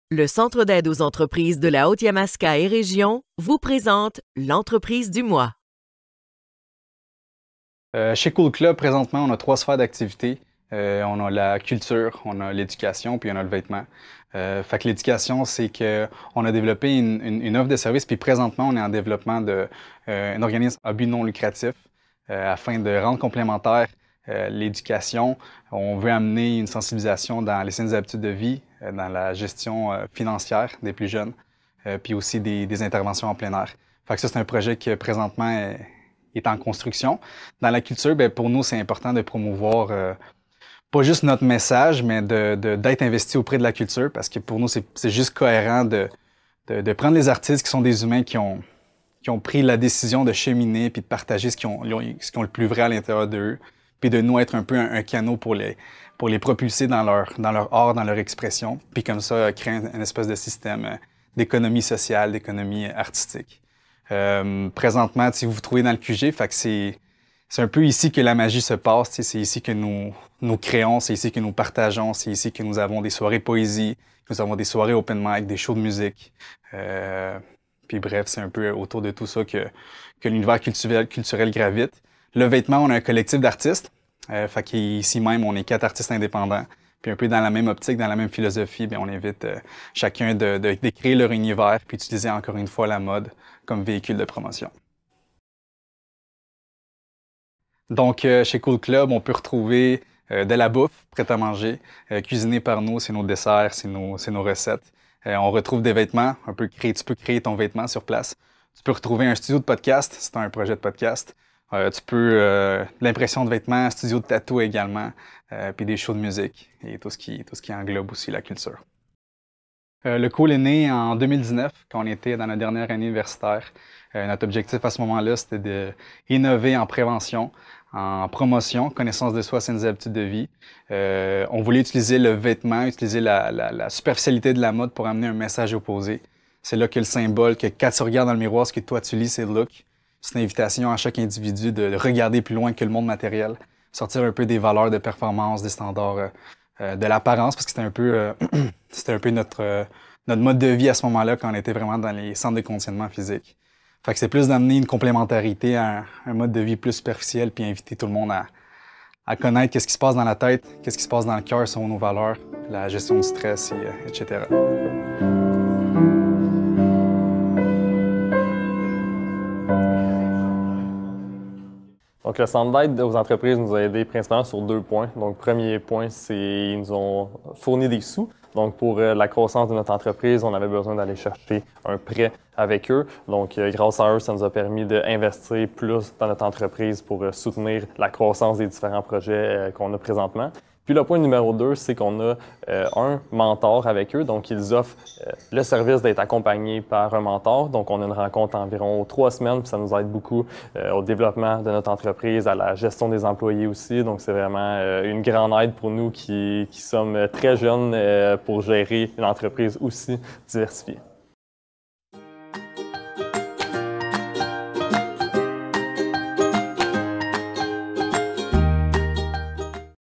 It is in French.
Le Centre d'aide aux entreprises de la Haute-Yamaska et Région vous présente l'entreprise du mois. Chez Cool Club, présentement, on a 3 sphères d'activité. On a la culture, on a l'éducation, puis on a le vêtement. Fait que l'éducation, c'est qu'on a développé une offre de service, puis présentement, on est en développement d'un organisme à but non lucratif afin de rendre complémentaire l'éducation. On veut amener une sensibilisation dans les saines habitudes de vie, dans la gestion financière des plus jeunes, puis aussi des interventions en plein air. Fait que ça, c'est un projet qui présentement est en construction. Dans la culture, bien, pour nous, c'est important de promouvoir pas juste notre message, mais d'être investi auprès de la culture, parce que pour nous, c'est juste cohérent de prendre les artistes qui sont des humains qui ont pris la décision de cheminer puis de partager ce qu'ils ont le plus vrai à l'intérieur d'eux, puis de nous être un peu un canot pour les propulser dans leur art, dans leur expression, puis comme ça, créer une espèce de système d'économie sociale, d'économie artistique. Présentement, si vous vous trouvez dans le QG, fait que c'est un peu ici que la magie se passe, c'est ici que nous créons, c'est ici que nous partageons, c'est ici que nous avons des soirées poésie, que nous avons des soirées open mic, des shows de musique. Puis bref, c'est un peu autour de tout ça que l'univers culturel gravite. Le vêtement, on a un collectif d'artistes. Fait qu'ici même, on est 4 artistes indépendants. Puis un peu dans la même optique, dans la même philosophie, bien, on invite chacun de créer leur univers puis utiliser encore une fois la mode comme véhicule de promotion. Donc, chez Cool Club, on peut retrouver de la bouffe prête à manger, cuisinée par nous, c'est nos desserts, c'est nos recettes. On retrouve des vêtements, tu peux créer ton vêtement sur place. Tu peux retrouver un studio de podcast, si tu as un projet de podcast. Tu peux l'impression de vêtements, studio de tatou également, puis des shows de musique et tout ce qui englobe aussi la culture. Le Cool est né en 2019, quand on était dans notre dernière année universitaire. Notre objectif à ce moment-là, c'était d'innover en prévention, en promotion, connaissance de soi, saines habitudes de vie. On voulait utiliser le vêtement, utiliser la superficialité de la mode pour amener un message opposé. C'est là que le symbole, que quand tu regardes dans le miroir, ce que toi tu lis, c'est le look. C'est une invitation à chaque individu de regarder plus loin que le monde matériel, sortir un peu des valeurs de performance, des standards de l'apparence, parce que c'était un peu notre mode de vie à ce moment-là, quand on était vraiment dans les centres de conditionnement physique. Fait que c'est plus d'amener une complémentarité à un mode de vie plus superficiel, puis inviter tout le monde à connaître qu'est-ce qui se passe dans la tête, qu'est-ce qui se passe dans le cœur selon nos valeurs, la gestion du stress, etc. Donc, le centre d'aide aux entreprises nous a aidés principalement sur 2 points. Donc, premier point, c'est qu'ils nous ont fourni des sous. Donc, pour la croissance de notre entreprise, on avait besoin d'aller chercher un prêt avec eux. Donc, grâce à eux, ça nous a permis d'investir plus dans notre entreprise pour soutenir la croissance des différents projets qu'on a présentement. Puis le point numéro 2, c'est qu'on a un mentor avec eux. Donc, ils offrent le service d'être accompagné par un mentor. Donc, on a une rencontre environ 3 semaines, puis ça nous aide beaucoup au développement de notre entreprise, à la gestion des employés aussi. Donc, c'est vraiment une grande aide pour nous qui sommes très jeunes pour gérer une entreprise aussi diversifiée.